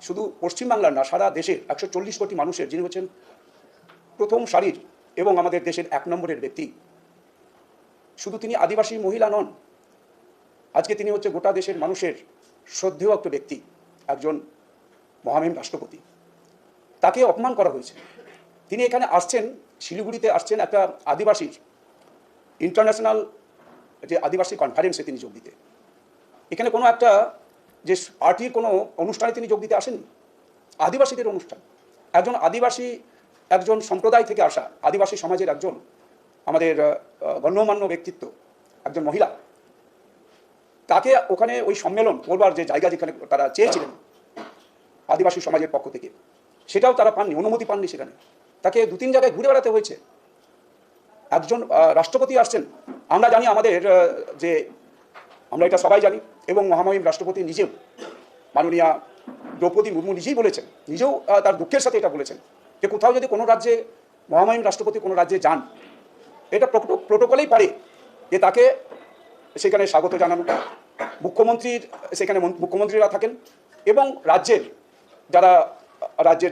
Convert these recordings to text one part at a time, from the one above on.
শুধু পশ্চিমবাংলার না, সারা দেশের 140 কোটি মানুষের যিনি হচ্ছেন প্রথম সারির এবং আমাদের দেশের 1 নম্বরের ব্যক্তি। শুধু তিনি আদিবাসী মহিলা নন, আজকে তিনি হচ্ছে গোটা দেশের মানুষের শ্রদ্ধেয় একটা ব্যক্তি, একজন মহামহিম রাষ্ট্রপতি। তাকে অপমান করা হয়েছে। তিনি এখানে আসছেন, শিলিগুড়িতে আসছেন একটা আদিবাসীর ইন্টারন্যাশনাল যে আদিবাসী কনফারেন্সে তিনি যোগ দিতে। এখানে কোনো একটা যে পার্টির কোনো অনুষ্ঠানে তিনি যোগ দিতে আসেননি, আদিবাসীদের অনুষ্ঠান। একজন আদিবাসী, একজন সম্প্রদায় থেকে আসা আদিবাসী সমাজের একজন আমাদের গণ্যমান্য ব্যক্তিত্ব, একজন মহিলা, তাকে ওখানে ওই সম্মেলন করবার যে জায়গা যেখানে তারা চেয়েছিলেন আদিবাসী সমাজের পক্ষ থেকে, সেটাও তারা পাননি, অনুমতি পাননি। সেখানে তাকে 2-3 জায়গায় ঘুরে বেড়াতে হয়েছে। একজন রাষ্ট্রপতি আসছেন, আমরা জানি আমাদের যে আমরা এটা সবাই জানি, এবং মহামহিম রাষ্ট্রপতি নিজেও, মাননীয়া দ্রৌপদী মুর্মু নিজেই বলেছেন, নিজেও তার দুঃখের সাথে এটা বলেছেন যে কোথাও যদি কোনো রাজ্যে মহামহিম রাষ্ট্রপতি কোনো রাজ্যে যান, এটা প্রোটোকলেই পারে যে তাকে সেখানে স্বাগত জানানো। মুখ্যমন্ত্রীর সেখানে মুখ্যমন্ত্রীরা থাকেন এবং রাজ্যের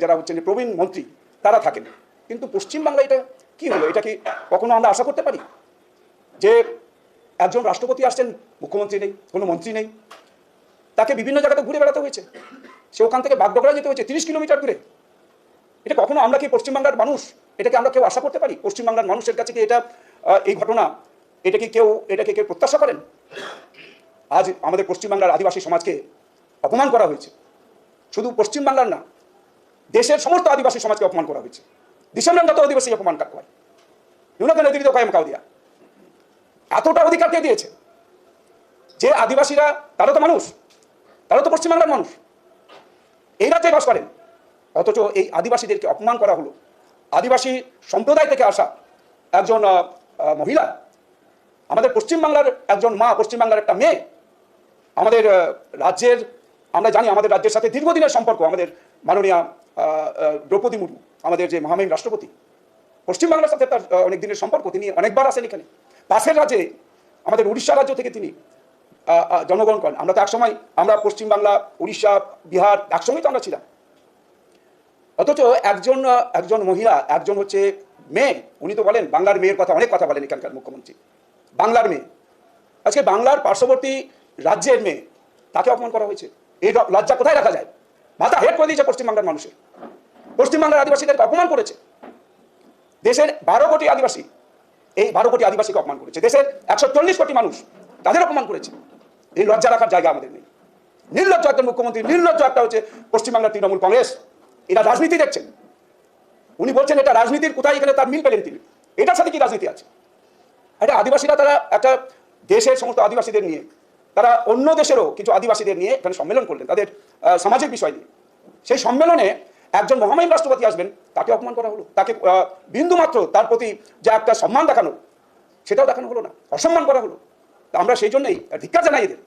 যারা হচ্ছেন প্রবীণ মন্ত্রী তারা থাকেন। কিন্তু পশ্চিমবাংলায় এটা কি হলো? এটা কি কখনো আমরা আশা করতে পারি যে একজন রাষ্ট্রপতি আসছেন, মুখ্যমন্ত্রী নেই, কোনো মন্ত্রী নেই, তাকে বিভিন্ন জায়গাতে ঘুরে বেড়াতে হয়েছে, সে ওখান থেকে বাগডোগরা যেতে হয়েছে 30 কিলোমিটার দূরে। এটা কখনো আমরা কি পশ্চিমবাংলার মানুষ এটাকে আমরা কেউ আশা করতে পারি? পশ্চিমবাংলার মানুষের কাছে কি এটা এই ঘটনা এটাকে কেউ প্রত্যাশা করেন? আজ আমাদের পশ্চিমবাংলার আদিবাসী সমাজকে অপমান করা হয়েছে। শুধু পশ্চিমবাংলার না, দেশের সমস্ত আদিবাসী সমাজকে অপমান করা হয়েছে। দিশামরাঙ্গত আদিবাসী অপমান কাজ হয় নুনাকে নেতৃত্ব কায়েম কাউ দিয়া। এতটা অধিকার কে দিয়েছে যে আদিবাসীরা, তারা তো মানুষ, তারা তো পশ্চিমবাংলার মানুষ, এই রাজ্যে বাস করেন, অথচ এই আদিবাসীদেরকে অপমান করা হলো। আদিবাসী সম্প্রদায় থেকে আসা একজন মহিলা, আমাদের পশ্চিমবাংলার একজন মা, পশ্চিমবাংলার একটা মেয়ে, আমাদের রাজ্যের, আমরা জানি আমাদের রাজ্যের সাথে দীর্ঘদিনের সম্পর্ক আমাদের মাননীয়া দ্রৌপদী মুর্মু, আমাদের যে মহামহিম রাষ্ট্রপতি, পশ্চিমবাংলার সাথে তার অনেক দিনের সম্পর্ক। তিনি অনেকবার আসেন এখানে। পাশের রাজ্যে আমাদের উড়িষ্যা রাজ্য থেকে তিনি জন্মগ্রহণ করেন। আমরা তো একসময় আমরা পশ্চিমবাংলা, উড়িষ্যা, বিহার একসঙ্গেই তো আমরা ছিলাম। অথচ একজন মহিলা, একজন হচ্ছে মেয়ে, উনি তো বলেন বাংলার মেয়ের কথা, অনেক কথা বলেন এখানকার মুখ্যমন্ত্রী, বাংলার মেয়ে। আজকে বাংলার পার্শ্ববর্তী রাজ্যের মেয়ে, তাকে অপমান করা হয়েছে। এই লজ্জা কোথায় রাখা যায়? মাথা হেট করে দিয়েছে পশ্চিমবাংলার মানুষের। পশ্চিমবাংলার আদিবাসীদেরকে অপমান করেছে। দেশের 12 কোটি আদিবাসী, এই 12 কোটি আদিবাসীকে অপমান করেছে। দেশের 140 কোটি মানুষ, তাদের অপমান করেছে। এই লজ্জা রাখার জায়গা আমাদের নেই। নির্লজ্জ একটা মুখ্যমন্ত্রী, নির্লজ্জ একটা হচ্ছে পশ্চিমবাংলার তৃণমূল কংগ্রেস। এরা রাজনীতি দেখছেন। উনি বলছেন এটা রাজনীতির, কোথায় এখানে তার মিল পেলেন তিনি? এটার সাথে কি রাজনীতি আছে? এটা আদিবাসীরা, তারা একটা দেশের সমস্ত আদিবাসীদের নিয়ে, তারা অন্য দেশেরও কিছু আদিবাসীদের নিয়ে এখানে সম্মেলন করলেন তাদের সামাজিক বিষয় নিয়ে। সেই সম্মেলনে একজন মহামহিম রাষ্ট্রপতি আসবেন, তাকে অপমান করা হলো। তাকে বিন্দুমাত্র তার প্রতি যে একটা সম্মান দেখানো, সেটাও দেখানো হলো না, অসম্মান করা হলো। তা আমরা সেই জন্যই ধিক্কার জানাই এদের।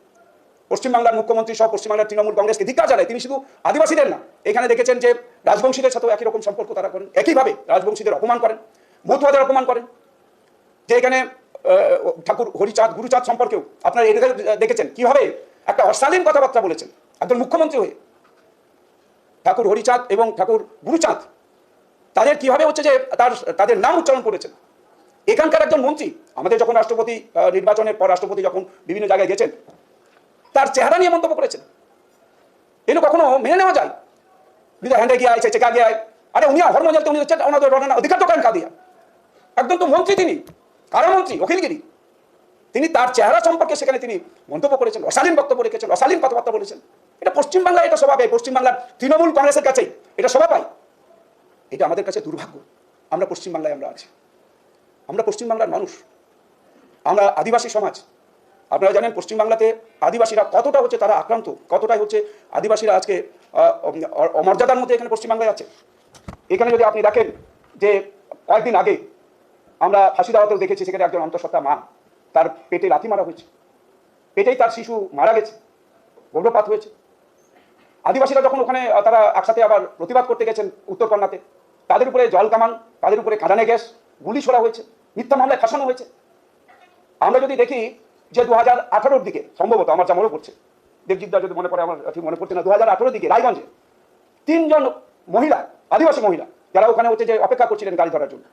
পশ্চিমবাংলার মুখ্যমন্ত্রী সহ পশ্চিমবাংলার তৃণমূল কংগ্রেসকে ধিক্কার জানায়। তিনি শুধু আদিবাসীদের না, এখানে দেখেছেন যে রাজবংশীদের সাথেও একই রকম সম্পর্ক তারা করেন, একইভাবে রাজবংশীদের অপমান করেন, মতুয়াদের অপমান করেন। যে এখানে ঠাকুর হরিচাঁদ, গুরুচাঁদ সম্পর্কেও আপনারা এদের দেখেছেন কিভাবে একটা অশালীন কথাবার্তা বলেছেন একজন মুখ্যমন্ত্রী হয়ে। ঠাকুর হরিচাঁদ এবং ঠাকুর গুরুচাঁদ, তাদের কিভাবে হচ্ছে যে তাদের নাম উচ্চারণ করেছেন। এখানকার একজন মন্ত্রী, আমাদের যখন রাষ্ট্রপতি নির্বাচনের পর রাষ্ট্রপতি যখন বিভিন্ন জায়গায় গেছেন, তার চেহারা নিয়ে মন্তব্য করেছেন। এগুলো কখনো মেনে নেওয়া যায়? হ্যান্ডে গিয়ে আছে, চেকা গিয়ে, আরে উনি হরমোন জ্বালতে, উনি হচ্ছেন ওনাদের অধিকার তো করেন কাদিয়া। একদম তো মন্ত্রী, তিনি কারামন্ত্রী, অখিলগিরি, তিনি তার চেহারা সম্পর্কে সেখানে তিনি মন্তব্য করেছেন, অশালীন বক্তব্য রেখেছেন, অশালীন কথাবার্তা বলেছেন। এটা পশ্চিমবাংলায় এটা শোভা পায়, পশ্চিমবাংলার তৃণমূল কংগ্রেসের কাছেই এটা শোভা পায়। এটা আমাদের কাছে দুর্ভাগ্য। আমরা পশ্চিমবাংলায় আমরা আছি, আমরা পশ্চিমবাংলার মানুষ, আমরা আদিবাসী সমাজ। আপনারা জানেন পশ্চিমবাংলাতে আদিবাসীরা কতটা হচ্ছে তারা আক্রান্ত, কতটাই হচ্ছে আদিবাসীরা আজকে অমর্যাদার মধ্যে এখানে পশ্চিমবাংলায় আছে। এখানে যদি আপনি দেখেন যে কয়েকদিন আগে আমরা ফাঁসিদাওয়াতেও দেখেছি, সেখানে একজন অন্তঃসত্ত্বা মা, তার পেটে লাথি মারা হয়েছে, পেটেই তার শিশু মারা গেছে, গর্ভপাত হয়েছে। আদিবাসীরা যখন ওখানে তারা একসাথে আবার প্রতিবাদ করতে গেছেন উত্তরকন্যাতে, তাদের উপরে জল কামান, তাদের উপরে কাঁদানে গ্যাস, গুলি ছোড়া হয়েছে, মিথ্যা মামলায় ফাঁসানো হয়েছে। আমরা যদি দেখি যে 2018-র দিকে, সম্ভবত আমার যা মনে পড়ছে, দেবজিৎ দা যদি মনে পড়ে, আমার ঠিক মনে পড়ছে না, 2018-র দিকে রায়গঞ্জে তিনজন মহিলা, আদিবাসী মহিলা, যারা ওখানে হচ্ছে যে অপেক্ষা করছিলেন গাড়ি ধরার জন্য,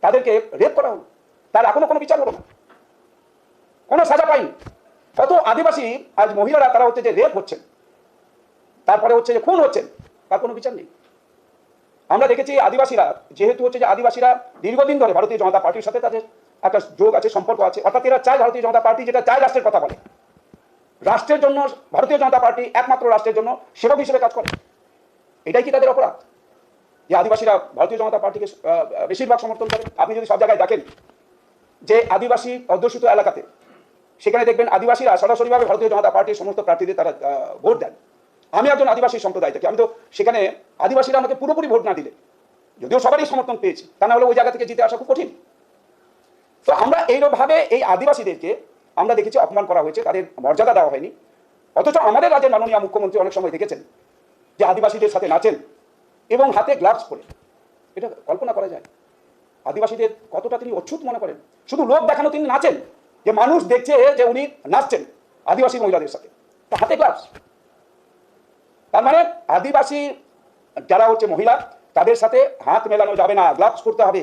তাদেরকে রেপ করা হলো, তার এখনো কোনো বিচার হলো না, কোনো সাজা পায়নি। কত আদিবাসী আজ মহিলারা তারা হচ্ছে যে রেপ হচ্ছেন, তারপরে হচ্ছে যে খুন হচ্ছেন, তার কোনো বিচার নেই। আমরা দেখেছি আদিবাসীরা, যেহেতু হচ্ছে যে আদিবাসীরা দীর্ঘদিন ধরে ভারতীয় জনতা পার্টির সাথে তাদের একটা যোগ আছে, সম্পর্ক আছে, অর্থাৎ এরা চায় ভারতীয় জনতা পার্টি যেটা চায় রাষ্ট্রের কথা বলে, রাষ্ট্রের জন্য ভারতীয় জনতা পার্টি একমাত্র রাষ্ট্রের জন্য সেবক হিসেবে কাজ করে। এটাই কি তাদের অপরাধ যে আদিবাসীরা ভারতীয় জনতা পার্টিকে বেশিরভাগ সমর্থন করে? আপনি যদি সব জায়গায় দেখেন যে আদিবাসী অধ্যুষিত এলাকাতে, সেখানে দেখবেন আদিবাসীরা সরাসরিভাবে ভারতীয় জনতা পার্টির সমস্ত প্রার্থীদের তারা ভোট দেন। আমি একজন আদিবাসী সম্প্রদায় থেকে, আমি তো সেখানে আদিবাসীরা আমাকে পুরোপুরি ভোট না দিলে, যদিও সবারই সমর্থন পেয়েছি, তা না হলে ওই জায়গা থেকে জিতে আসা খুব কঠিন। তো আমরা এইভাবে এই আদিবাসীদেরকে আমরা দেখেছি অপমান করা হয়েছে, তাদের মর্যাদা দেওয়া হয়নি। অথচ আমাদের রাজ্যের মাননীয় মুখ্যমন্ত্রী অনেক সময় দেখেছেন যে আদিবাসীদের সাথে নাচেন এবং হাতে গ্লাভস পরে। এটা কল্পনা করা যায় আদিবাসীদের কতটা তিনি অচ্ছুত মনে করেন? শুধু লোক দেখানো তিনি নাচেন, যে মানুষ দেখছে যে উনি নাচছেন আদিবাসী মহিলাদের সাথে, তো হাতে গ্লাভস। তার মানে আদিবাসী যারা হচ্ছে মহিলা, তাদের সাথে হাত মেলানো যাবে না, গ্লাভস করতে হবে।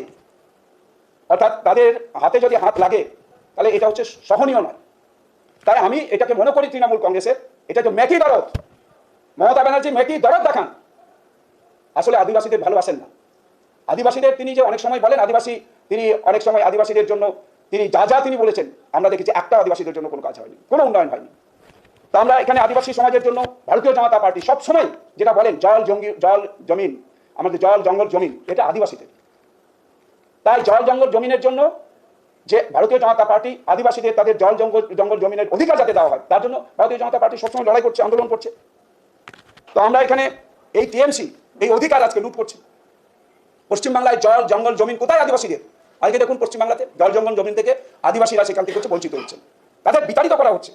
অর্থাৎ তাদের হাতে যদি হাত লাগে তাহলে এটা হচ্ছে সহনীয় নয়। তাই আমি এটাকে মনে করি তৃণমূল কংগ্রেসের এটা যে মেকি দরদ, মমতা ব্যানার্জি মেকি দরদ দেখান, আসলে আদিবাসীদের ভালোবাসেন না। আদিবাসীদের তিনি যে অনেক সময় বলেন আদিবাসী, তিনি অনেক সময় আদিবাসীদের জন্য তিনি যা যা তিনি বলেছেন, আমরা দেখেছি একটা আদিবাসীদের জন্য কোনো কাজ হয়নি, কোনো উন্নয়ন হয়নি। তো আমরা এখানে আদিবাসী সমাজের জন্য ভারতীয় জনতা পার্টি সবসময় যেটা বলেন, জল জমিন, আমাদের জল জঙ্গল জমিন, এটা আদিবাসীদের। তাই জল জঙ্গল জমিনের জন্য যে ভারতীয় জনতা পার্টি আদিবাসীদের তাদের জল জঙ্গল জমিনের অধিকার যাতে দেওয়া হয়, তার জন্য ভারতীয় জনতা পার্টি সবসময় লড়াই করছে, আন্দোলন করছে। তো আমরা এখানে এই টিএমসি এই অধিকার আজকে লুট করছে। পশ্চিমবাংলায় জল জঙ্গল জমিন কোথায় আদিবাসীদের? আজকে দেখুন পশ্চিমবাংলাতে জল জঙ্গল জমিন থেকে আদিবাসীরা সেখান থেকে হচ্ছে বঞ্চিত হচ্ছে, তাদের বিতাড়িত করা হচ্ছে।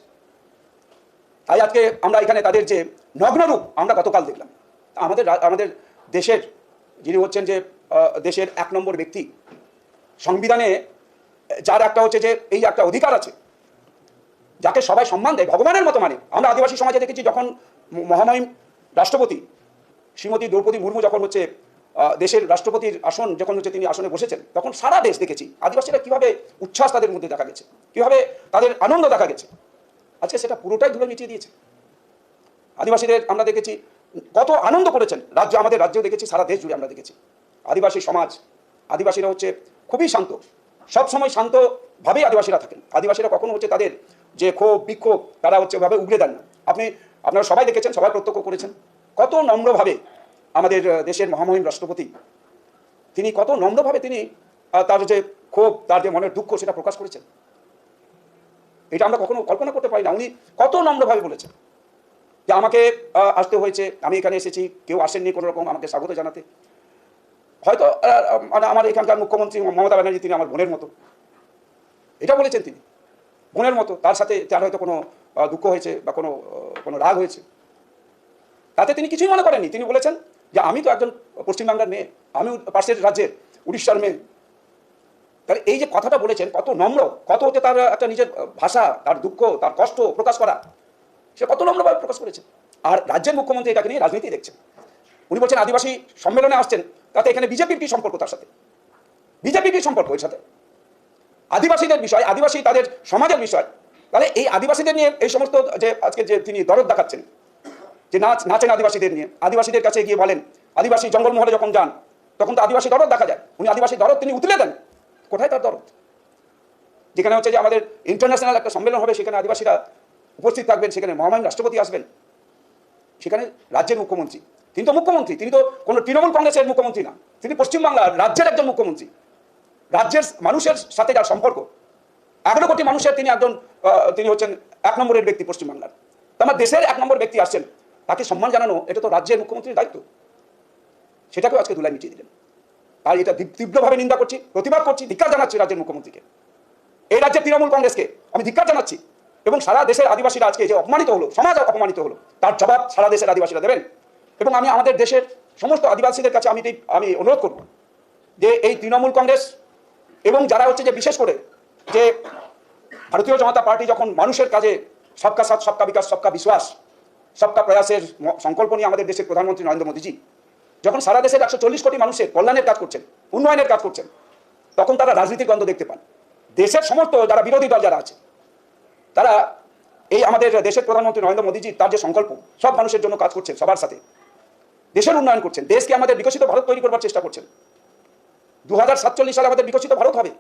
তাই আজকে আমরা এখানে তাদের যে নগ্নরূপ আমরা গতকাল দেখলাম। আমাদের দেশের যিনি হচ্ছেন যে দেশের 1 নম্বর ব্যক্তি, সংবিধানে যার একটা হচ্ছে যে এই একটা অধিকার আছে, যাকে সবাই সম্মান দেয়, ভগবানের মতো মানে। আমরা আদিবাসী সমাজে দেখেছি যখন মহামহিম রাষ্ট্রপতি শ্রীমতী দ্রৌপদী মুর্মু যখন হচ্ছে দেশের রাষ্ট্রপতির আসন যখন হচ্ছে তিনি আসনে বসেছেন, তখন সারা দেশ দেখেছি আদিবাসীরা কিভাবে উচ্ছ্বাস তাদের মধ্যে দেখা গেছে, কিভাবে তাদের আনন্দ দেখা গেছে। আজকে সেটা পুরোটাই ধুলো মিটিয়ে দিয়েছে। আদিবাসীদের আমরা দেখেছি কত আনন্দ করেছেন, আমাদের রাজ্যেও দেখেছি, সারা দেশ জুড়ে আমরা দেখেছি। আদিবাসী সমাজ, আদিবাসীরা হচ্ছে খুবই শান্ত, সবসময় শান্তভাবেই আদিবাসীরা থাকেন। আদিবাসীরা কখনো হচ্ছে তাদের যে ক্ষোভ বিক্ষোভ তারা হচ্ছে ওভাবে উগড়ে দেন না। আপনারা সবাই দেখেছেন, সবাই প্রত্যক্ষ করেছেন কত নম্রভাবে আমাদের দেশের মহামহিম রাষ্ট্রপতি তিনি কত নম্রভাবে তিনি তার যে ক্ষোভ, তার যে মনের দুঃখ সেটা প্রকাশ করেছেন। এটা আমরা কখনো কল্পনা করতে পারি না। উনি কত নম্রভাবে বলেছেন যে আমাকে আসতে হয়েছে, আমি এখানে এসেছি, কেউ আসেননি কোনো রকম আমাকে স্বাগত জানাতে। হয়তো মানে আমার এখানকার মুখ্যমন্ত্রী মমতা ব্যানার্জি তিনি আমার বোনের মতো, এটা বলেছেন তিনি, বোনের মতো। তার সাথে তার হয়তো কোনো দুঃখ হয়েছে বা কোনো রাগ হয়েছে, তাতে তিনি কিছুই মনে করেননি। তিনি বলেছেন যে আমি তো একজন পশ্চিমবাংলার মেয়ে, আমি পাশের রাজ্যের উড়িষ্যার মেয়ে। তাহলে এই যে কথাটা বলেছেন, কত নম্র, কত হচ্ছে তার একটা নিজের ভাষা, তার দুঃখ, তার কষ্ট প্রকাশ করা, সে কত নম্রভাবে প্রকাশ করেছে। আর রাজ্যের মুখ্যমন্ত্রী এটাকে নিয়ে রাজনীতি দেখছেন। উনি বলছেন আদিবাসী সম্মেলনে আসছেন, তাতে এখানে বিজেপির কি সম্পর্ক? তার সাথে বিজেপির কি সম্পর্ক? এর সাথে আদিবাসীদের বিষয়, আদিবাসী তাদের সমাজের বিষয়। তাহলে এই আদিবাসীদের নিয়ে এই সমস্ত যে আজকে যে তিনি দরদ দেখাচ্ছেন, যে নাচেন আদিবাসীদের নিয়ে, আদিবাসীদের কাছে গিয়ে বলেন, আদিবাসী জঙ্গলমহলে যখন যান তখন তো আদিবাসী দরদ দেখা যায়, উনি আদিবাসী দরদ তিনি উতলে দেন। কোথায় তার দরদ? যেখানে হচ্ছে যে আমাদের ইন্টারন্যাশনাল একটা সম্মেলন হবে, সেখানে আদিবাসীরা উপস্থিত থাকবেন, সেখানে মহামহিম রাষ্ট্রপতি আসবেন, সেখানে রাজ্যের মুখ্যমন্ত্রী, তিনি তো মুখ্যমন্ত্রী, তিনি তো কোনো তৃণমূল কংগ্রেসের মুখ্যমন্ত্রী না, তিনি পশ্চিমবাংলার রাজ্যের একজন মুখ্যমন্ত্রী। রাজ্যের মানুষের সাথে যার সম্পর্ক, 11 কোটি মানুষের তিনি হচ্ছেন 1 নম্বরের ব্যক্তি পশ্চিমবাংলার। তো আমার দেশের 1 নম্বর ব্যক্তি আসছেন, তাকে সম্মান জানানো এটা তো রাজ্যের মুখ্যমন্ত্রীর দায়িত্ব। সেটাকেও আজকে ধুলাই মিটিয়ে দিলেন। তাই এটা তীব্রভাবে নিন্দা করছি, প্রতিবাদ করছি, ধিক্কার জানাচ্ছি রাজ্যের মুখ্যমন্ত্রীকে, এই রাজ্যের তৃণমূল কংগ্রেসকে আমি ধিক্কার জানাচ্ছি। এবং সারা দেশের আদিবাসীরা আজকে যে অপমানিত হলো, সমাজ অপমানিত হলো, তার জবাব সারা দেশের আদিবাসীরা দেবেন। এবং আমি আমাদের দেশের সমস্ত আদিবাসীদের কাছে আমি অনুরোধ করব যে এই তৃণমূল কংগ্রেস এবং যারা হচ্ছে যে বিশেষ করে যে ভারতীয় জনতা পার্টি যখন মানুষের কাজে সবকা সাথ সবকা বিকাশ সবকা বিশ্বাস, সবকা প্রয়াসের সংকল্প নিয়ে আমাদের দেশের প্রধানমন্ত্রী নরেন্দ্র মোদীজি যখন সারা দেশের 140 কোটি মানুষের কল্যাণের কাজ করছেন, উন্নয়নের কাজ করছেন, তখন তারা রাজনীতির গন্ধ দেখতে পান। দেশের সমস্ত যারা বিরোধী দল যারা আছে, তারা এই আমাদের দেশের প্রধানমন্ত্রী নরেন্দ্র মোদীজি তার যে সংকল্প, সব মানুষের জন্য কাজ করছেন, সবার সাথে দেশের উন্নয়ন করছেন, দেশকে আমাদের বিকশিত ভারত তৈরি করবার চেষ্টা করছেন। 2047 সালে আমাদের বিকশিত ভারত হবে,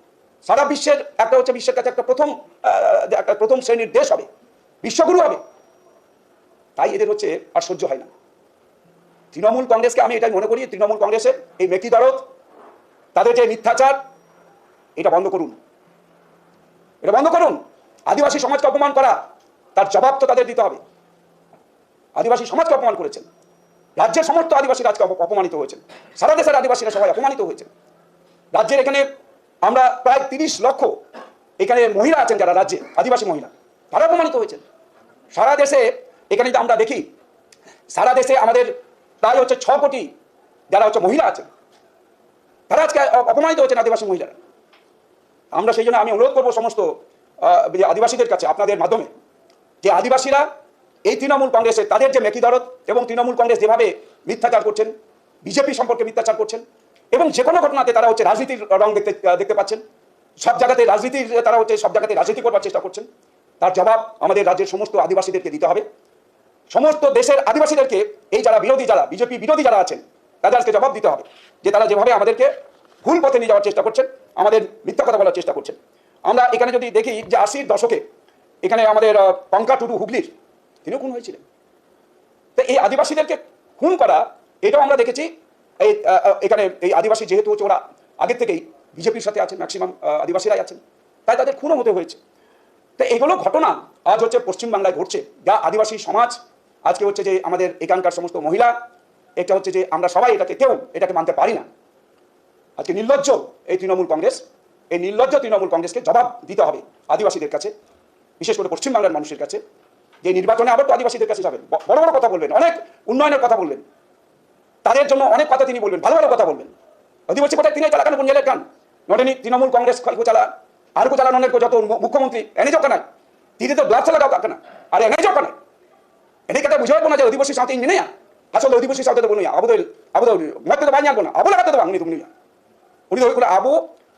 সারা বিশ্বের একটা হচ্ছে বিশ্বের কাছে একটা প্রথম শ্রেণীর দেশ হবে, বিশ্বগুরু হবে। তাই এদের হচ্ছে আর সহ্য হয় না। তৃণমূল কংগ্রেসকে আমি এটাই মনে করি, তৃণমূল কংগ্রেসের এই মেকি দরদ, তাদের যে মিথ্যাচার, এটা বন্ধ করুন, এটা বন্ধ করুন। আদিবাসী সমাজকে অপমান করা, তার জবাব তো তাদের দিতে হবে। আদিবাসী সমাজকে অপমান করেছেন, রাজ্যের সমস্ত আদিবাসীরা আজকে অপমানিত হয়েছেন, সারা দেশের আদিবাসীরা সবাই অপমানিত হয়েছেন। রাজ্যের এখানে আমরা প্রায় 30 লক্ষ এখানে মহিলা আছেন, যারা রাজ্যে আদিবাসী মহিলা, তারা অপমানিত হয়েছেন। সারা দেশে এখানে যদি আমরা দেখি, সারা দেশে আমাদের প্রায় হচ্ছে 6 কোটি যারা হচ্ছে মহিলা আছেন, তারা আজকে অপমানিত হয়েছেন, আদিবাসী মহিলারা। আমরা সেই জন্য আমি অনুরোধ করবো সমস্ত আদিবাসীদের কাছে আপনাদের মাধ্যমে, যে আদিবাসীরা এই তৃণমূল কংগ্রেসের তাদের যে মেকি দরদ এবং তৃণমূল কংগ্রেস যেভাবে মিথ্যাচার করছেন, বিজেপি সম্পর্কে মিথ্যাচার করছেন, এবং যে কোনো ঘটনাতে তারা হচ্ছে রাজনীতির রং দেখতে পাচ্ছেন, সব জায়গাতে রাজনীতির তারা হচ্ছে সব জায়গাতে রাজনীতি করবার চেষ্টা করছেন, তার জবাব আমাদের রাজ্যের সমস্ত আদিবাসীদেরকে দিতে হবে। সমস্ত দেশের আদিবাসীদেরকে, এই যারা বিরোধী, যারা বিজেপি বিরোধী যারা আছেন, তাদেরকে জবাব দিতে হবে যে তারা যেভাবে আমাদেরকে ভুল পথে নিয়ে যাওয়ার চেষ্টা করছেন, আমাদের মিথ্যা কথা বলার চেষ্টা করছেন। আমরা এখানে যদি দেখি যে 80-র দশকে এখানে আমাদের পঙ্কা টুডু হুগলির, তিনিও খুন হয়েছিলেন। তো এই আদিবাসীদেরকে খুন করা, এটাও আমরা দেখেছি। এই এখানে এই আদিবাসী যেহেতু হচ্ছে ওরা আগের থেকেই বিজেপির সাথে আছেন, ম্যাক্সিমাম আদিবাসীরাই আছেন, তাই তাদের খুনও হতে হয়েছে। তো এইগুলো ঘটনা আজ হচ্ছে পশ্চিমবাংলায় ঘটছে, যা আদিবাসী সমাজ আজকে হচ্ছে যে আমাদের এখানকার সমস্ত মহিলা, এটা হচ্ছে যে আমরা সবাই এটাকে মানতে পারি না। আজকে নির্লজ্জ এই তৃণমূল কংগ্রেস, এই নির্লজ্জ তৃণমূল কংগ্রেসকে জবাব দিতে হবে আদিবাসীদের কাছে, বিশেষ করে পশ্চিমবাংলার মানুষের কাছে। যে নির্বাচনে আবার তো আদিবাসীদের কাছে যাবেন, বড় বড় কথা বলবেন, অনেক উন্নয়নের কথা বলবেন, তাদের জন্য অনেক কথা তিনি বলবেন, ভালো ভালো কথা বলবেন। আদিবাসী কোথায় তিনি চালাকান গুঞ্জেলের গান নটেনি তৃণমূল কংগ্রেস খলকো চালা আর কো চালা ননের যত মুখ্যমন্ত্রী এনে যাও কেনা তিনি তো ব্লাড চালা দাও কেনা আর এনে যাও কেনা এনে কথা বুঝে না যে আদিবাসী সাথে ইঞ্জিনে আসলে আদিবাসী সাথে তো বনুয়া আবুদল মত তো বানিয়ে না আবু লাগাতে তো বাংনি তুমি উনি তো আবু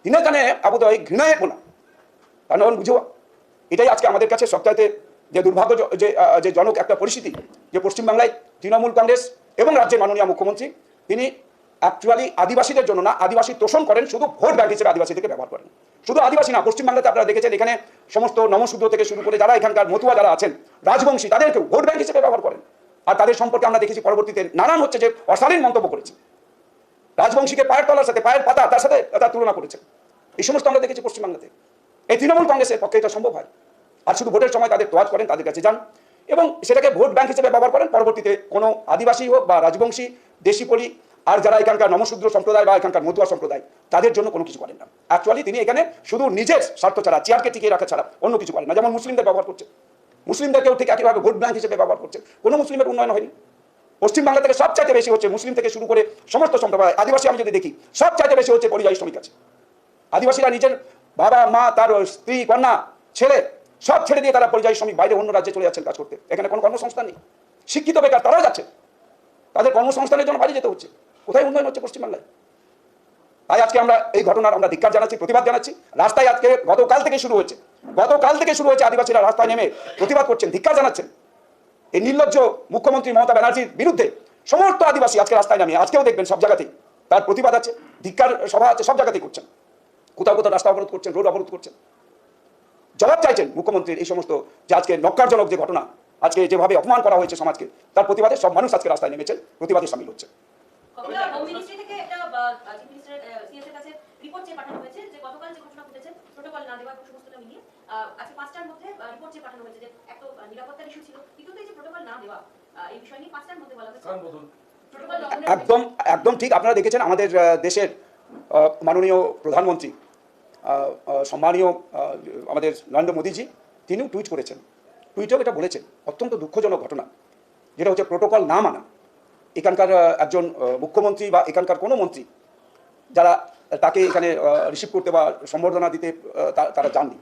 দিনের কানে আবুদয় ঘৃণায় না, কারণ বুঝো এটাই আজকে আমাদের কাছে সবচাইতে যে দুর্ভাগ্য যে জনক একটা পরিস্থিতি, যে পশ্চিমবাংলায় তৃণমূল কংগ্রেস এবং রাজ্যের মাননীয় মুখ্যমন্ত্রী তিনি অ্যাকচুয়ালি আদিবাসীদের জন্য না, আদিবাসী তোষণ করেন, শুধু ভোট ব্যাংক হিসেবে আদিবাসীদেরকে ব্যবহার করেন। শুধু আদিবাসী না, পশ্চিমবাংলাতে আপনারা দেখেছেন এখানে সমস্ত নমশূদ্র থেকে শুরু করে যারা এখানকার মতুয়া যারা আছেন, রাজবংশী, তাদেরকেও ভোট ব্যাংক হিসেবে ব্যবহার করেন। আর তাদের সম্পর্কে আমরা দেখেছি পরবর্তীতে নানান হচ্ছে যে অশালীন মন্তব্য করেছে, রাজবংশীকে পায়ের তলার সাথে পায়ের পাতা তার সাথে তার তুলনা করেছেন। এই সমস্ত আমরা দেখেছি পশ্চিমবাংলাতে। এই তৃণমূল কংগ্রেসের পক্ষে এটা সম্ভব হয়। আর শুধু ভোটের সময় তাদের তোয়াজ করেন, তাদের কাছে যান এবং সেটাকে ভোট ব্যাংক হিসেবে ব্যবহার করেন। পরবর্তীতে কোনো আদিবাসী হোক বা রাজবংশী, দেশিপলি, আর যারা এখানকার নমশূদ্র সম্প্রদায় বা এখানকার মতুয়া সম্প্রদায়, তাদের জন্য কোনো কিছু করেন না। অ্যাকচুয়ালি তিনি এখানে শুধু নিজের স্বার্থ ছাড়া, চেয়ারকে টিকিয়ে রাখা ছাড়া অন্য কিছু করেন না। যেমন মুসলিমদের ব্যবহার করছে, মুসলিমদেরকেও ঠিক একইভাবে ভোট ব্যাংক হিসেবে ব্যবহার করছে। কোনো মুসলিমের উন্নয়ন হয়নি। পশ্চিমবাংলা থেকে সবচাইতে বেশি হচ্ছে মুসলিম থেকে শুরু করে সমস্ত সম্প্রদায়, আদিবাসী আমি যদি দেখি সবচাইতে বেশি হচ্ছে পরিযায়ী শ্রমিক আছে। আদিবাসীরা নিজের বাবা মা, তার স্ত্রী, কন্যা, ছেলে সব ছেড়ে দিয়ে তারা পরিযায়ী শ্রমিক বাইরে অন্য রাজ্যে চলে যাচ্ছেন কাজ করতে। এখানে কোনো কর্মসংস্থান নেই, শিক্ষিত বেকার তারাও যাচ্ছে, তাদের কর্মসংস্থানের জন্য বাইরে যেতে হচ্ছে। কোথায় উন্নয়ন হচ্ছে পশ্চিমবাংলায়? তাই আজকে আমরা এই ঘটনার আমরা ধিক্কার জানাচ্ছি, প্রতিবাদ জানাচ্ছি। রাস্তায় আজকে গতকাল থেকে শুরু হয়েছে আদিবাসীরা রাস্তায় নেমে প্রতিবাদ করছেন, ধিক্কার জানাচ্ছেন এই নির্লজ্জ মুখ্যমন্ত্রী মমতা ব্যানার্জির বিরুদ্ধে। সমস্ত আদিবাসী আজকে রাস্তায় নামিয়ে, আজকেও দেখবেন সব জায়গাতেই তার প্রতিবাদ আছে, ধিক্কার সভা আছে, সব জায়গাতেই করছেন। কোথাও কোথাও রাস্তা অবরোধ করছেন, রোড অবরোধ করছেন, জবাব চাইছেন মুখ্যমন্ত্রীর এই সমস্ত যে আজকে নক্কারজনক যে ঘটনা, আজকে যেভাবে অপমান করা হয়েছে সমাজকে, তার প্রতিবাদে সব মানুষ আজকে রাস্তায় নেমেছেন, প্রতিবাদে সামিল হচ্ছে। একদম একদম ঠিক। আপনারা দেখেছেন আমাদের দেশের মাননীয় প্রধানমন্ত্রী সম্মানীয় আমাদের নরেন্দ্র মোদীজি, তিনিও টুইট করেছেন, টুইটেও এটা বলেছেন অত্যন্ত দুঃখজনক ঘটনা, যেটা হচ্ছে প্রোটোকল না মানা। এখানকার একজন মুখ্যমন্ত্রী বা এখানকার কোনো মন্ত্রী যারা তাকে এখানে রিসিভ করতে বা সম্বর্ধনা দিতে তারা যাননি,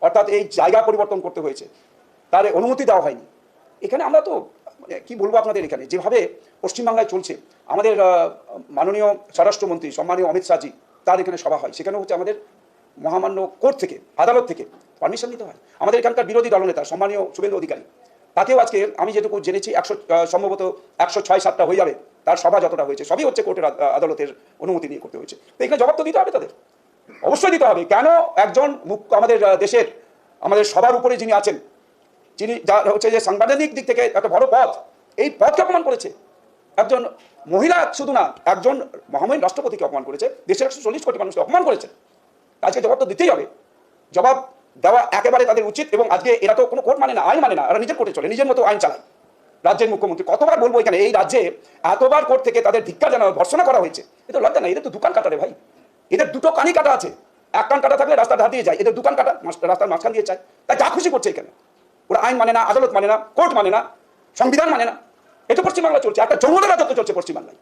অর্থাৎ এই জায়গা পরিবর্তন করতে হয়েছে, তার অনুমতি দেওয়া হয়নি। এখানে আমরা তো মানে কি বলবো আপনাদের, এখানে যেভাবে পশ্চিমবাংলায় চলছে, আমাদের মাননীয় স্বরাষ্ট্রমন্ত্রী সম্মানীয় অমিত শাহজি, তার এখানে সভা হয়, সেখানে হচ্ছে আমাদের মহামান্য কোর্ট থেকে, আদালত থেকে পারমিশন নিতে হয়। আমাদের এখানকার বিরোধী দলনেতা সম্মানীয় শুভেন্দু অধিকারী, তাকেও আজকে আমি যেটুকু জেনেছি সম্ভবত 106-107টা হয়ে যাবে, তার সভা যতটা হয়েছে সবই হচ্ছে কোর্টের আদালতের অনুমতি নিয়ে করতে হয়েছে। তো এখানে জবাব তো দিতে হবে তাদের, অবশ্যই দিতে হবে। কেন একজন আমাদের দেশের, আমাদের সবার উপরে যিনি আছেন, যিনি যা হচ্ছে যে সাংবিধানিক দিক থেকে একটা বড় পদ, এই পদকে অপমান করেছে। একজন মহিলা শুধু না, একজন মহামহিম রাষ্ট্রপতিকে অপমান করেছে, দেশের 140 কোটি মানুষকে অপমান করেছে। আজকে জবাব তো দিতেই হবে, জবাব দেওয়া একেবারে তাদের উচিত। এবং আজকে এরা তো কোনো কোর্ট মানে না, আইন মানে না, এরা নিজের কোর্টে চলে, নিজের মতো আইন চালায়। রাজ্যের মুখ্যমন্ত্রী, কতবার বলবো এখানে, এই রাজ্যে এতবার কোর্ট থেকে তাদের ধিক্কার জানানো, ভর্ৎসনা করা হয়েছে, এটা লজ্জা না? এদের তো দোকান কাটা রে ভাই, এদের দুটো কানই কাটা আছে, এক কান কাটা থাকলে রাস্তার ধার দিয়ে যায়, এদের দোকান কাটা রাস্তার মাঝখান দিয়ে যায়, তাই যা খুশি করছে এখানে। ওরা আইন মানে না, আদালত মানে না, কোর্ট মানে না, সংবিধান মানে না। এটা পশ্চিমবাংলা চলছে, একটা যৌনতা রাজত্ব চলছে পশ্চিমবাংলায়।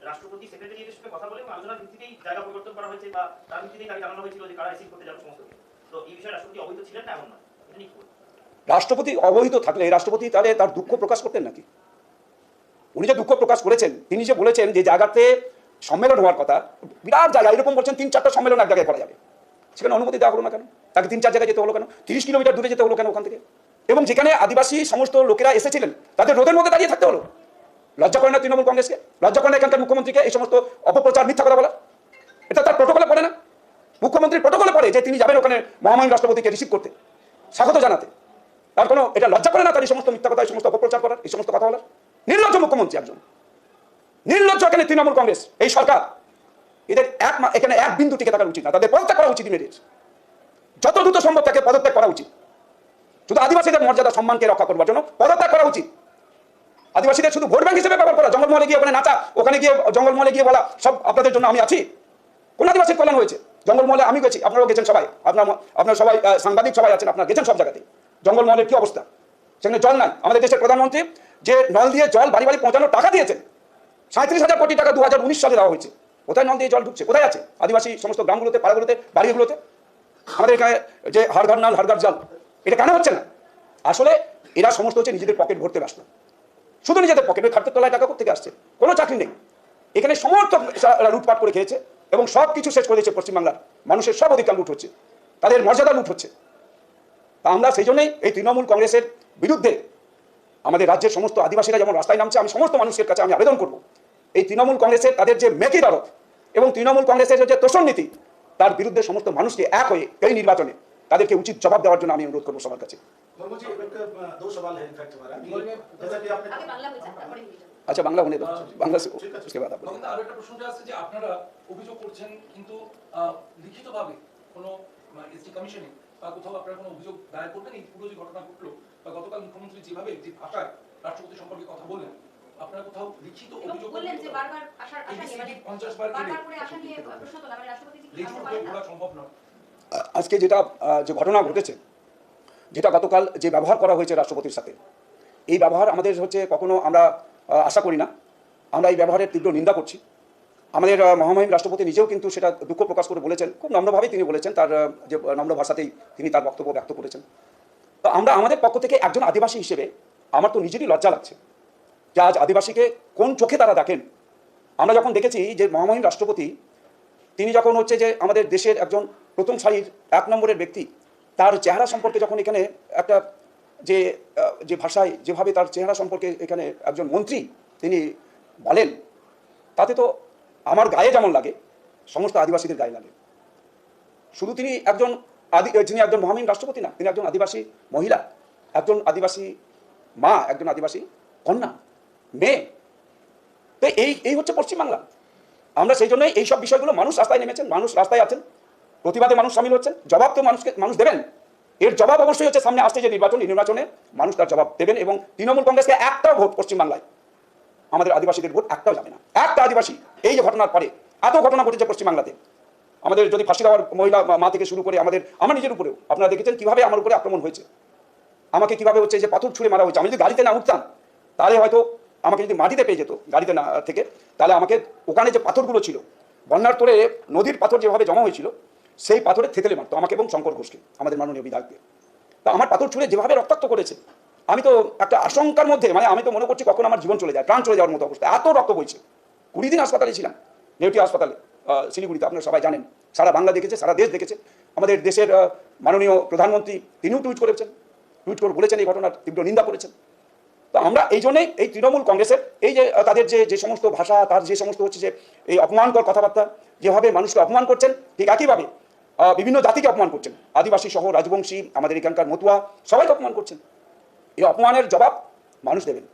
রাষ্ট্রপতি সেক্রেটারিয়েটের সঙ্গে কথা বলে আলোচনার ভিত্তিতেই জায়গা পরিবর্তন করা হয়েছে বা তার ভিত্তিতেই তাকে জানানো হয়েছিল যে কারা রিসিভ করতে যাবে সমস্ত। তো এই বিষয়ে রাষ্ট্রপতি অবহিত ছিলেন না এমন না? রাষ্ট্রপতি অবহিত থাকলে রাষ্ট্রপতি তাহলে তার দুঃখ প্রকাশ করতেন নাকি? উনি যে দুঃখ প্রকাশ করেছেন, তিনি যে বলেছেন যে জায়গাতে সম্মেলন হওয়ার কথা, বিরাট জায়গা, এরকম বলছেন 3-4টা সম্মেলন এক জায়গায় করা যাবে, সেখানে অনুমতি দেওয়া হলো না কেন? তাকে 3-4 জায়গায় যেতে হলো কেন? 30 কিলোমিটার দূরে যেতে হলো কেন ওখান থেকে? এবং যেখানে আদিবাসী সমস্ত লোকেরা এসেছিলেন, তাদের রোদের মধ্যে দাঁড়িয়ে থাকতে হলো। লজ্জা করে না তৃণমূল কংগ্রেসকে? লজ্জা করে না এখানকার মুখ্যমন্ত্রীকে এই সমস্ত অপপ্রচার, মিথ্যা কথা বলা? এটা তার প্রটোকলে পড়ে না? মুখ্যমন্ত্রীর প্রটোকলে পড়ে যে তিনি যাবেন ওখানে মহামহিম রাষ্ট্রপতিকে রিসিভ করতে, স্বাগত জানাতে। তার কোনো এটা লজ্জা করে না তার এই সমস্ত মিথ্যা কথা, এই সমস্ত অপপ্রচার করার, এই সমস্ত কথা বলার? নির্লজ্জ মুখ্যমন্ত্রী একজন, নির্লজ্জ এখানে তৃণমূল কংগ্রেস, এই সরকার। এদের এখানে এক বিন্দু টিকে থাকার উচিত না, তাদের পদত্যাগ করা উচিত ইমিডিয়েট, যত দ্রুত সম্ভব তাকে পদত্যাগ করা উচিত। শুধু আদিবাসীদের মর্যাদা সম্মানকে রক্ষা করবার জন্য পদত্যাগ করা উচিত। আদিবাসীদের শুধু ভোট ব্যাংক হিসেবে ব্যবহার করা, জঙ্গলমহলে গিয়ে ওখানে নাচা, ওখানে গিয়ে জঙ্গলমহলে গিয়ে বলা সব আপনাদের জন্য আমি আছি। কোন আদিবাসীর কল্যাণ হয়েছে? জঙ্গলমহলে আমি গেছি, আপনারাও গেছেন সবাই, আপনার সবাই সাংবাদিক সবাই আছেন, আপনারা গেছেন সব জায়গাতে। জঙ্গলমহলের কি অবস্থা? সেখানে জল নাই। আমাদের দেশের প্রধানমন্ত্রী যে নল দিয়ে জল বাড়ি বাড়ি পৌঁছানোর টাকা দিয়েছেন, 37,000 কোটি টাকা 2019 সালে দেওয়া হয়েছে। কোথায় নল দিয়ে জল ঢুকছে? কোথায় আছে? আদিবাসী সমস্ত গ্রামগুলোতে, পাড়াগুলোতে, বাড়িগুলোতে। আমাদের এখানে যে হাড় ঘর নাল, হাড় ঘর জল, এটা কেন হচ্ছে না? আসলে এরা সমস্ত হচ্ছে নিজেদের পকেট ভরতে ব্যস্ত, শুধু নিজেদের পকেটে। খাটের তলায় টাকা কোথেকে আসছে? কোনো চাকরি নেই এখানে, সমস্ত লুটপাট করে খেয়েছে এবং সব কিছু শেষ করে দিয়েছে। পশ্চিমবাংলার মানুষের সব অধিকার লুট হচ্ছে, তাদের মর্যাদা লুট হচ্ছে। তা আমরা সেই জন্যই এই তৃণমূল কংগ্রেসের বিরুদ্ধে আমাদের রাজ্যের সমস্ত আদিবাসীরা যেমন রাস্তায় নামছে, আমি সমস্ত মানুষের কাছে আমি আবেদন করব, এই তৃণমূল কংগ্রেসের তাদের যে মেকি দরদ এবং তৃণমূল কংগ্রেসের যে তোষণ নীতি, তার বিরুদ্ধে সমস্ত মানুষকে এক হয়ে এই নির্বাচনে তাদেরকে উচিত জবাব দেওয়ার জন্য আমি অনুরোধ করবো সবার কাছে। আচ্ছা, বাংলা হলে বাংলা আরো একটা প্রশ্নটা আছে যে আপনারা অভিযোগ করছেন কিন্তু লিখিতভাবে কোনো এসটি কমিশনে বা কোথাও আপনারা কোনো অভিযোগ দায়ের করবেন এই পুরো যে ঘটনা ঘটলো বা গতকাল মুখ্যমন্ত্রী যেভাবে যে ভাষায় রাষ্ট্রপতি সম্পর্কে কথা বললেন, আপনারা কোথাও লিখিত অভিযোগ বললেন যে বারবার আশা নিয়ে, মানে 50 বার করে আশা নিয়ে প্রশ্ন তোলা, মানে রাষ্ট্রপতি কি করা সম্ভব নয়? আজকে যেটা যে ঘটনা ঘটেছে, যেটা গতকাল যে ব্যবহার করা হয়েছে রাষ্ট্রপতির সাথে, এই ব্যবহার আমাদের হচ্ছে কখনো আমরা আশা করি না। আমরা এই ব্যবহারের তীব্র নিন্দা করছি। আমাদের মহামহিম রাষ্ট্রপতি নিজেও কিন্তু সেটা দুঃখ প্রকাশ করে বলেছেন, খুব নম্রভাবেই তিনি বলেছেন, তার যে নম্র ভাষাতেই তিনি তার বক্তব্য ব্যক্ত করেছেন। তো আমরা আমাদের পক্ষ থেকে একজন আদিবাসী হিসেবে আমার তো নিজেরই লজ্জা লাগছে যে আজ আদিবাসীকে কোন চোখে তারা দেখেন। আমরা যখন দেখেছি যে মহামহিম রাষ্ট্রপতি তিনি যখন হচ্ছে যে আমাদের দেশের একজন প্রথম সারির 1 নম্বরের ব্যক্তি, তার চেহারা সম্পর্কে যখন এখানে একটা যে ভাষায় যেভাবে তার চেহারা সম্পর্কে এখানে একজন মন্ত্রী তিনি বলেন, তাতে তো আমার গায়ে যেমন লাগে সমস্ত আদিবাসীদের গায়ে লাগে। শুধু তিনি একজন মহামহিম রাষ্ট্রপতি না, তিনি একজন আদিবাসী মহিলা, একজন আদিবাসী মা, একজন আদিবাসী কন্যা, মেয়ে। তো এই হচ্ছে পশ্চিমবাংলা। আমরা সেই জন্যই এইসব বিষয়গুলো, মানুষ রাস্তায় নেমেছেন, মানুষ রাস্তায় আছেন, প্রতিবাদে মানুষ সামিল হচ্ছেন, জবাব তো মানুষ দেবেন। এর জবাব অবশ্যই হচ্ছে সামনে আসছে যে নির্বাচন, এই নির্বাচনে মানুষ তার জবাব দেবেন। এবং তৃণমূল কংগ্রেসকে একটাও ভোট পশ্চিমবাংলায় আমাদের আদিবাসীদের ভোট একটাও যাবে না। একটা আদিবাসী এই যে ঘটনার পরে এত ঘটনা ঘটেছে পশ্চিমবাংলাতে, আমাদের যদি ফাঁসি দেওয়ার মহিলা মা থেকে শুরু করে আমার নিজের উপরেও আপনারা দেখেছেন কিভাবে আমার উপরে আক্রমণ হয়েছে, আমাকে কিভাবে হচ্ছে যে পাথর ছুঁড়ে মারা হয়েছে। আমি যদি গাড়িতে না উঠতাম তাহলে হয়তো আমাকে যদি মাটিতে পেয়ে যেত গাড়িতে না থেকে, তাহলে আমাকে ওখানে যে পাথরগুলো ছিল, বন্যার তোরে নদীর পাথর যেভাবে জমা হয়েছিল, সেই পাথরে থেতলে মারতো আমাকে এবং শঙ্কর ঘোষকে, আমাদের মাননীয় বিধায়ককে। তা আমার পাথর ছুঁড়ে যেভাবে রক্তাক্ত করেছে, আমি তো একটা আশঙ্কার মধ্যে, মানে আমি তো মনে করছি কখন আমার জীবন চলে যায়, প্রাণ চলে যাওয়ার মতো অবস্থা, এত রক্ত বইছে। 20 দিন হাসপাতালে ছিলাম, নেউটি হাসপাতালে শিলিগুড়িতে, আপনারা সবাই জানেন, সারা বাংলা দেখেছে, সারা দেশ দেখেছে। আমাদের দেশের মাননীয় প্রধানমন্ত্রী তিনিও টুইট করেছেন, টুইট করে বলেছেন এই ঘটনার তীব্র নিন্দা করেছেন। তো আমরা এই জন্যই এই তৃণমূল কংগ্রেসের এই যে তাদের যে সমস্ত ভাষা, তার যে সমস্ত হচ্ছে যে এই অপমানকর কথাবার্তা, যেভাবে মানুষকে অপমান করছেন, ঠিক একইভাবে বিভিন্ন জাতিকে অপমান করছেন, আদিবাসী সহ রাজবংশী, আমাদের এখানকার মতুয়া, সবাইকে অপমান করছেন। এই অপমানের জবাব মানুষ দেবেন।